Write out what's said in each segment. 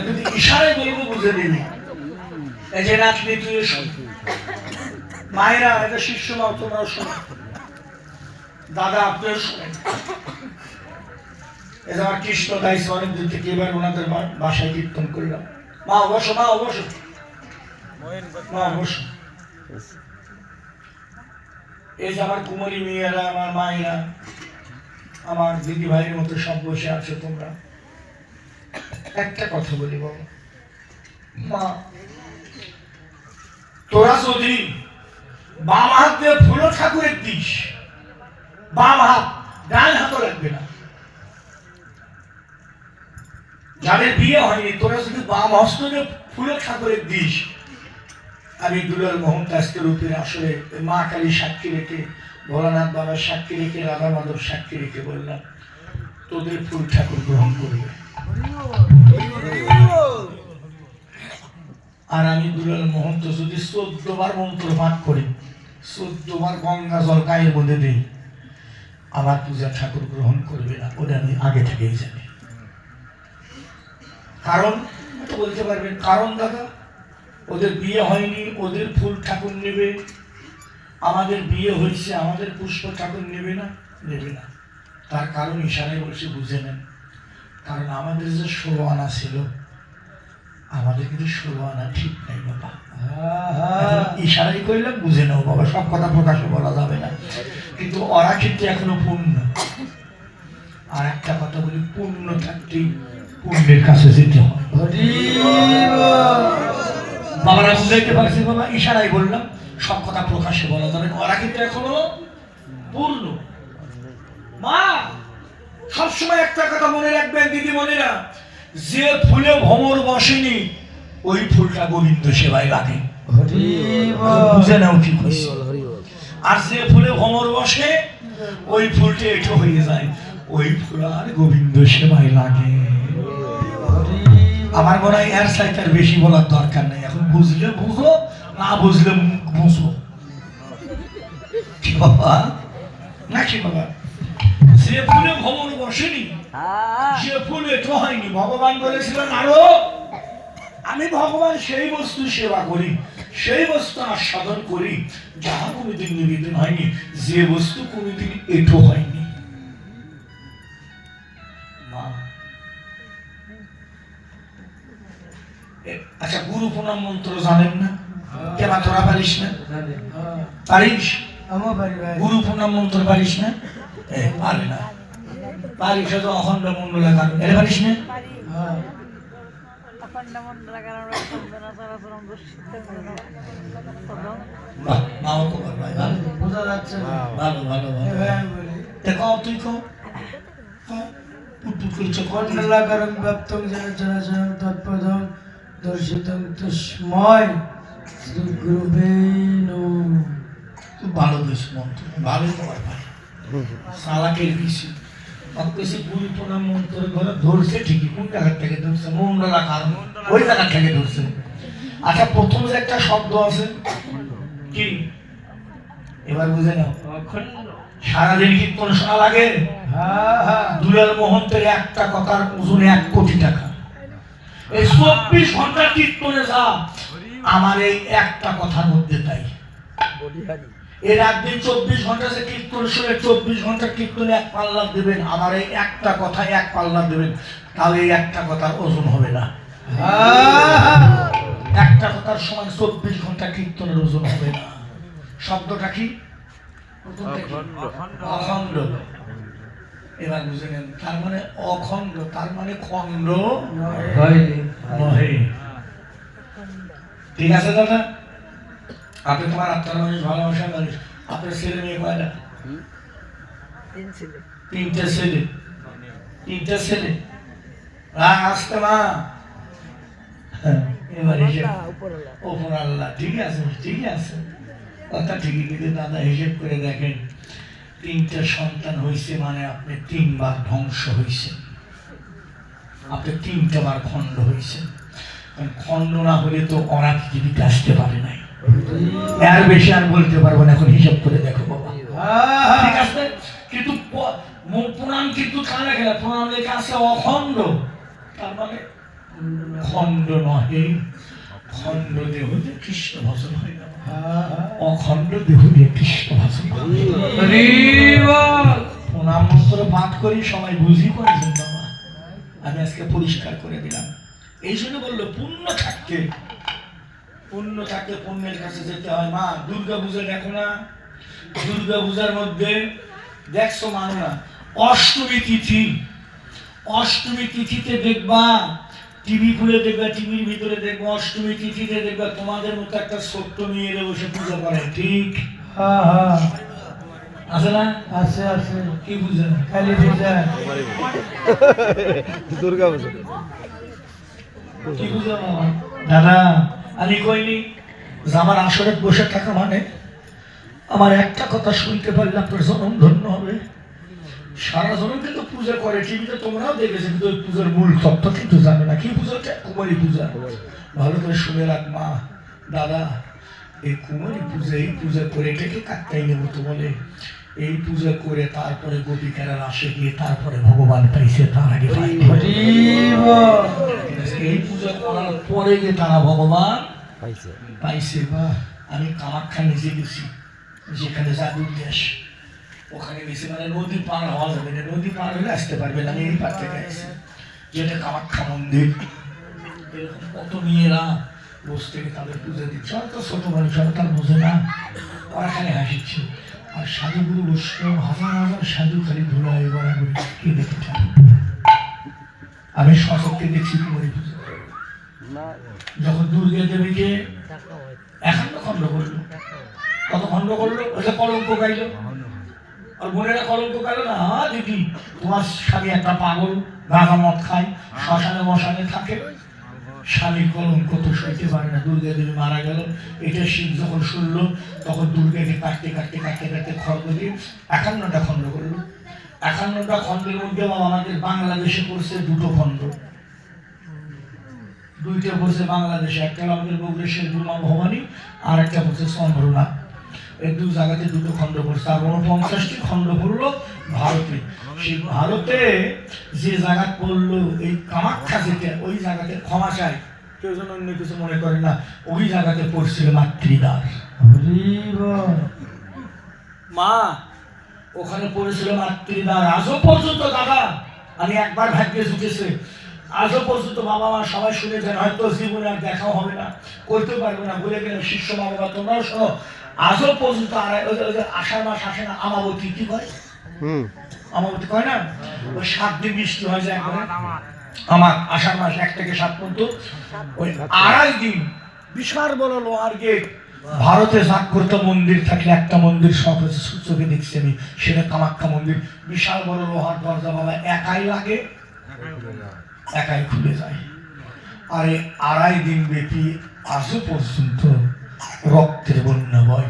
যদি ইশারায় বলবো বুঝে দিবি। এই যে নাতনি তুই শোন, মায়েরা এটা শিষ্য মাও তোমরাও শোনো, দাদা আপনিও শোনেন। এই যে আমার কৃষ্ণ গাইছে অনেক দিন থেকে, এবার ওনাদের বাসায় কীর্তন করলাম। মা অবশ্য, মা অবশ্য, মা অবশ্য। এই যে আমার কুমারী মেয়েরা, আমার মায়েরা, আমার দিদি ভাইয়ের মতো সব বসে আছো তোমরা, একটা কথা বলি বাবা, মা তোরা যদি বাম হাত দিয়ে ফুলো ঠাকুরের দিস, বাম হাত, ডান হাতও লাগবে না। যাদের বিয়ে হয়নি তোরা যদি বাম হস্ত দিয়ে ফুলো ঠাকুরের দিস, আমি দুলাল মোহন দাসকে রূপের আসলে মা কালী সাক্ষী রেখে, ভোলানাথ বাবার সাক্ষী রেখে, রাধা মাধব সাক্ষী রেখে বললাম তোদের ফুল ঠাকুর গ্রহণ করবে। আর আমি দুলাল মহন্ত যদি 14 বার মন্ত্র পাঠ করি, 14 বার গঙ্গা জল গায়ের মধ্যে দিই, আমার পূজা ঠাকুর গ্রহণ করবে না, ওটা আমি আগে থেকেই জানি। কারণ বলতে পারবেন কারণ দাদা, ওদের বিয়ে হয়নি, ওদের ফুল ঠাকুর নেবে, আমাদের বিয়ে হয়েছে, আমাদের পুষ্প ঠাকুর নেবে না, নেবে না। তার কারণ ইশারায় বলছে বুঝে নেন। কারণ আমাদের যে 16 আনা ছিল, আমাদের কিন্তু 16 আনা ঠিক নাই বাবা। ইশারাই করলাম বুঝে নাও বাবা, সব কথা প্রকাশে বলা যাবে না, কিন্তু ওরা কিন্তু এখনো পূর্ণ। আর একটা কথা বলি, পূর্ণ থাকতেই পূর্ণের কাছে যেতে হয়। বাবারা বুঝাইতে পারছি বাবা, ইশারাই বললাম, সব কথা প্রকাশে বলা যাবে না, ওরা কিন্তু এখনো পূর্ণ। মা সবসময় একটা কথা মনে রাখবেন দিদি মনেরা, যে ফুলে ভ্রমর বসেনি ওই ফুলটা গোবিন্দ সেবায় লাগে। বুঝে নাও কি কইছি। আর যে ফুলে ভ্রমর বসে ওই ফুলটা এঁটো হয়ে যায়, ওই ফুল আর গোবিন্দ সেবায় লাগে। আমার মনে হয় এর সাইতে আর বেশি বলার দরকার নেই। এখন বুঝলে বুঝো, না বুঝলে বুঝো বাবা, নাকি বাবা? যে ফুলে ভ্রমর বসেনি, যে ফুল এঁটো হয়নি, ভগবান বলেছিলেন আরো আমি ভগবান সেই বস্তু সেবা করি, সেই বস্তু আস্বাদন করি যাহা কোনোদিন নিবেদন হয়নি, যে বস্তু কোনোদিন এঁটো হয়নি। মা আচ্ছা, গুরু প্রণাম মন্ত্র জানেন না? কেন তোরা পারিস না? পারিস? গুরু প্রণাম মন্ত্র পারিস না? পারে না। পারিস তো অখণ্ড মন্ডলা গান, এটা পারিস না? ভালো ভালো ভালো, তুই কো কন্ডলাকারং ব্যাপ্তং জনচরাচরং তৎপদং দর্শিতং তস্মৈ শ্রীগুরুবে নমঃ। খুব ভালো বেশ মন্ত্র, ভালোই তোমার ভাই সালাকের বেশি অকেশি গুরু প্রণাম মন্ত্র ঘরে ধরছে ঠিকই, কোন জায়গা থেকে ধরছে? মন্ডলা কারণ ওই জায়গা থেকে ধরছে। আচ্ছা, প্রথম যে একটা শব্দ আছে কি, এবার বুঝে নাও। সারাদিন কীর্তন শোনা লাগে, দুলাল মহন্তের একটা কথার ওজন 1 কোটি টাকা। এই 24 ঘন্টা কীর্তনে যা, আমার এই একটা কথার মধ্যে তাই। এর একদিন 24 ঘন্টা যে কীর্তন শুনে 24 ঘন্টা কীর্তনে 1 পাল্লা দেবেন, আমার এই একটা কথা 1 পাল্লা দেবেন, তাহলে এই একটা কথার ওজন হবে না। একটা কথার সময় 24 ঘন্টা কীর্তনের ওজন হবে না। শব্দটা কি? অখণ্ড। এবার বুঝে নেন, তার মানে অখণ্ড, তার মানে খণ্ড নহে। ঠিক আছে দাদা? আপনি তোমার আত্মার মানুষ, ভালোবাসা মানুষ, আপনার ছেলে মেয়ে কয়টা? 3টে ছেলে। 3টে ছেলে আসতে মা, এবার ওপর আল্লাহ। ঠিক আছে, ঠিক আছে, কথা ঠিকই, কিন্তু দাদা হিসেব করে দেখেন, 3টে সন্তান হয়েছে মানে আপনি 3 বার ধ্বংস হয়েছে, আপনি 3টে বার খণ্ড হয়েছে। খণ্ড না হলে তো ওরা পৃথিবীতে আসতে পারে নাই। এর বেশি আর বলতে পারবো না, এখন হিসাব করে দেখো বাবা। ঠিক আছে, কিন্তু প্রণাম কিন্তু কানে গেলে প্রণাম লেখা আছে অখণ্ড, তার মানে খণ্ড নহে, খণ্ড দেহ দিয়ে কৃষ্ণ ভজন হয় না, অখণ্ড দেহ দিয়ে কৃষ্ণ ভজন হয়। প্রণাম মন্ত্র পাঠ করি, সবাই বুঝি করেছেন বাবা, আমি আজকে পরিষ্কার করে দিলাম। এই জন্য বললো পুণ্য থাকতে, পুণ্য থাকতে পুণ্যের কাছে যেতে হয়। মা দুর্গা পূজা দেখো না, দুর্গা পূজার মধ্যে দেখছো মানো না, অষ্টমী তিথি, অষ্টমী তিথিতে দেখবা, টিভি খুলে দেখবা, টিভির ভিতরে দেখবা, অষ্টমী তিথিতে দেখবা তোমাদের মতো একটা ছোট্ট মেয়েরে বসে পূজা করে, ঠিক আছে না? আছে আছে। কি পূজা? কালী পূজা, দুর্গা পূজা। কি পূজা বাবা? দাদা আমি কইনি যে আমার আসরে বসে থাকা মানে আমার একটা কথা শুনতে পারলে আপনার জনম ধন্য হবে। সারা জনম কিন্তু পূজা করে, টিভিতে তোমরাও দেখেছো, কিন্তু ওই পূজার মূল তত্ত্ব কিন্তু জানো না। কি পূজাটা? কুমারী পূজা। ভালো করে শুনে রাখ মা, দাদা, এই কুমারী পূজা, এই পূজা করে এটাকে কাটতাই নেব তো বলে, এই পূজা করে তারপরে গোপিকারা রাসে গিয়ে তারপরে ভগবান পাইছে, তার আগে পাইনি। এই পূজা করার পরে গিয়ে তারা ভগবান পাইছে। বা আমি কামাখ্যা নিজে গেছি, যেখানে জাদুর দেশ, ওখানে গেছি, মানে নদী পার হওয়া যাবে না, নদী পার হলে আসতে পারবে না, আমি এই পার থেকে আসছি, যেটা কামাখ্যা মন্দির। এরকম কত মেয়েরা বসে থেকে তাদের পুজো দিচ্ছে, হয়তো ছোট মানুষ তার বোঝে না, ওরা খালি হাসিচ্ছে। আর সাধুগুরু বৈষ্ণব হাজার হাজার সাধু খালি ধুলায় বরাবরি কে দেখেছে? আমি সচক্ষে দেখছি কুমারী পুজো। যখন দুর্গা দেবীকে 51 খণ্ড করলো, কত খণ্ড করলো? ওই যে কলঙ্ক গাইলো, আর বোনেরা কলঙ্ক গাইলো না, দিদি তোমার স্বামী একটা পাগল, গাঁজা মদ খায়, শ্মশানে মশানে থাকে, স্বামীর কলঙ্ক তো সইতে পারে না। দুর্গা দেবী মারা গেল, এটা শিব যখন শুনলো, তখন দুর্গাকে কাটতে কাটতে কাটতে কাটতে খড়গ দিয়ে 51টা খণ্ড করলো। 51টা খণ্ডের মধ্যে আমাদের বাংলাদেশে পড়ছে 2টো খণ্ড, 2টা পড়ছে বাংলাদেশে, একটা আমাদের বগুড়েশের দুর্মা ভবানী, আর একটা পড়ছে চন্দ্রনা। এই 2 জায়গাতে 2টো খণ্ড পড়ছে, আর 49টি খণ্ড পড়লো ভারতে। সেই ভারতে যে জায়গা পড়লো, এই কামাখ্যা যেটা, ওই জায়গাতে ক্ষমা চাই, কেউ যেন অন্য কিছু মনে করে না, ওই জায়গাতে পড়ছিল মাতৃদ্বার। মা ওখানে পড়েছিল মাতৃদ্বার। আজও পর্যন্ত দাদা, আমি একবার ভাগ্যে জুটেছে, আজও পর্যন্ত বাবা মা সবাই শুনেছেন, হয়তো জীবনে আর দেখাও হবে না, করতে পারবে না, বলে গেলে শিষ্য মা বাবা তোমরাও শোনো, আজও পর্যন্ত আষাঢ় মাস আসে না, আমাবতী কি কয়, আমাবতী কয় না, ওই 7 দিন বৃষ্টি হয়ে যায়, আমার আষাঢ় মাস 1 থেকে 7 পর্যন্ত, ওই 2.5 দিন বিশাল বড় লোহার গেট। ভারতে জাগ্রত মন্দির থাকলে একটা মন্দির সব চোখে দেখছি আমি, সেটা কামাখ্যা মন্দির। বিশাল বড় লোহার দরজা বাবা, একাই লাগে, একাই খুলে যায়। আর এই 2.5 দিন ব্যাপী আজও পর্যন্ত রক্তের বন্যা বয়,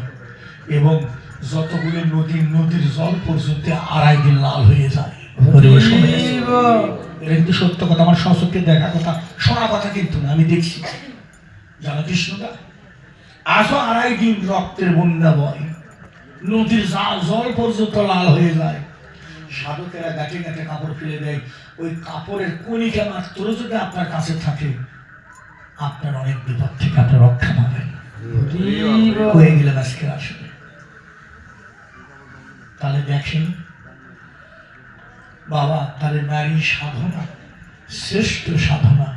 এবং যতগুলো নদীর জল পর্যন্ত 2.5 দিন লাল হয়ে যায়। এটা কিন্তু সত্য কথা, আমার সচক্ষে দেখা কথা, শোনা কথা কিন্তু না, আমি দেখছি। জানো কৃষ্ণদা, আজও 2.5 দিন রক্তের বন্যা বয়, নদীর জল পর্যন্ত লাল হয়ে যায়। সাধকেরা গাঁটে গাঁটে কাপড় ফেলে দেয়, ওই কাপড়ের কণিকা মাত্র যদি আপনার কাছে থাকে, আপনার অনেক বিপদ থেকে আপনার রক্ষা পাবেন। হয়ে গেলেন আজকে আসলে। তাহলে দেখেন বাবা, তাহলে নারী সাধনা শ্রেষ্ঠ সাধনা।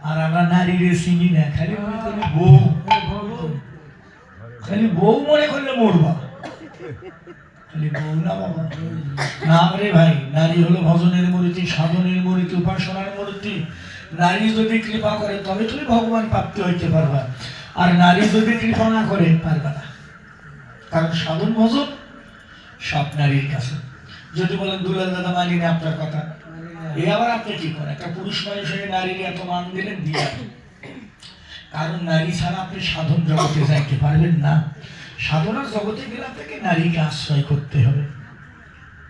আর আমরা নারীরে চিনি না, খালি মনে করি বউ, খালি বউ মনে করলে মরবা, খালি বউ না বাবা, না রে ভাই। নারী হলো ভজনের মূর্তি, সাধনের মূর্তি, উপাসনার মূর্তি। নারী যদি কৃপা করে তবে তুমি ভগবান প্রাপ্তি হইতে পারবা, আর নারী যদি কৃপা না করে পারবা না। কারণ সাধন ভজন সব নারীর কাছে। যদি বলেন দুলাল দাদা মানি না আপনার কথা, এই আবার আপনি কি করেন? একটা পুরুষ মানুষ হয়ে নারীর এত মান দিলেন, দিয়া। কারণ নারী ছাড়া আপনি সাধন জগতে যাইতে পারবেন না। সাধনার জগতে গেলে আপনাকে নারীকে আশ্রয় করতে হবে।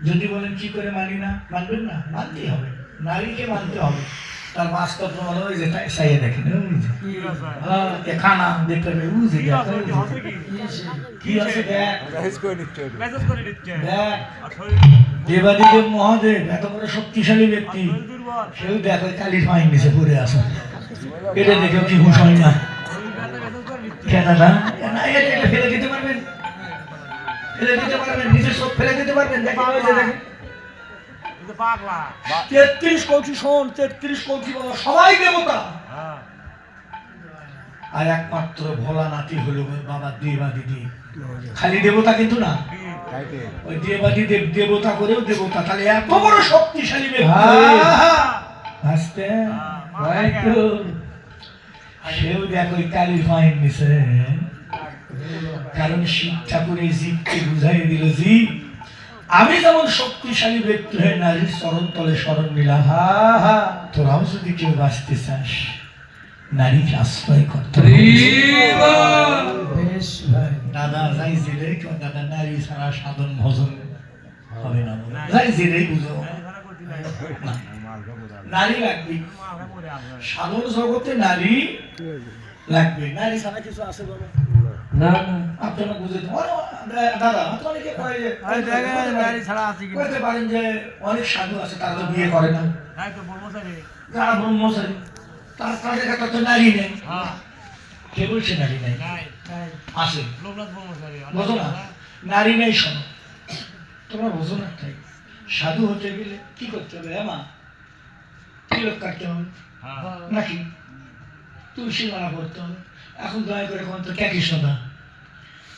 যদি বলেন কি করে মানি না, মানবেন না, মানতেই হবে, নারীকে মানতে হবে। তার বাস্তব প্রমাণ ওই যে চাইয়ে দেখেন, খানা দেখতে হবে, কি আছে দেখ, দেবাদিদেব মহাদেব এত বড় শক্তিশালী ব্যক্তি, সেও দেখো কালি ফাইন দিছে পড়ে আসো এটা দেখেও কি হুশ হয় না কেন না এটা ফেলে দিতে পারবেন ফেলে দিতে পারবেন নিজের সব ফেলে দিতে পারবেন দেখেন 33 কোটি শোন 33 কোটি বাবা সবাই দেবতা আর একমাত্র ভোলা নাতি হলো বাবা দেবা দিদি খালি দেবতা কিন্তু না ওই দেবাদি দেবতা করেও দেবতা তাহলে এত বড় শক্তিশালী ব্যক্তি সেও দেখ ওই কালির ফাইন দিছে কারণ শিব ঠাকুরের জীবকে বুঝাই দিল জীব আমি যেমন শক্তিশালী ব্যক্তি হয়ে নারীর চরণ তলে শরণ নিলাম তোরাও যদি কেউ বাঁচতে চাস নারীকে আশ্রয় করতে দাদা যাই জেলে দাদা নারী ছাড়া সাধন ভজন হবে না যাই জেলেই বুঝো নারী লাগবে সাধন জগতে নারী লাগবে নারী ছাড়া কিছু আছে বলো না আপনারা বুঝে দাদা অনেকে কয় যে নারী ছাড়া আছে কি বলতে পারেন যে অনেক সাধু আছে তারা তো বিয়ে করে না যারা ব্রহ্মচারী তাদের কাছে তো নারী নেই কে বলছে নারী নেই আছে বোঝো না নারী নেই শোনো তোমরা বোঝো না তাই সাধু হতে গেলে কি করতে হবে হ্যাঁ মা তিলক কাটতে হবে নাকি তুলসী মালা করতে হবে এখন দয়া করে কোন তো কে কৃষ্ণদা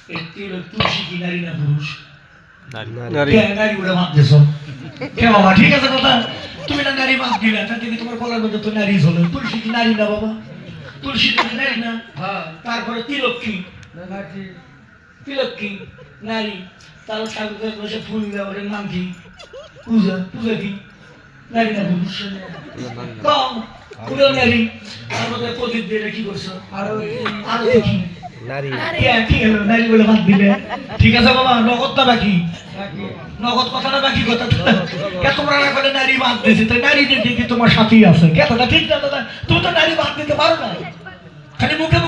এই তিলক তুলসী কি নারী না পুরুষ নারী বলে মাপ দিছ কে বাবা ঠিক আছে কথা তুমি না নারী মাপ দিলে তাতে কি তোমার গলার মধ্যে তো নারী হলো তুলসী কি নারী না বাবা তুলসী তো নারী না তারপরে তিলক কি তিলক কি নারী তার ঠাকুরের বসে ফুল দেওয়ার নাম কি পূজা পূজা কি নারী না পুরুষ কম পুরো নারী তারপরে প্রদীপ দিয়ে কি করছো আরো কি নারী কি হলো নারী বলে মাপ দিলে ঠিক আছে বাবা নগদটা বাকি নগদ কথাটা বাকি কথা কে তোমরা না করে নারী বাদ দিয়েছে তাই নারী দেখি তোমার সাথেই আছে কে কথা ঠিক না দাদা তুমি তো নারী বাদ দিতে পারো না খালি মুখে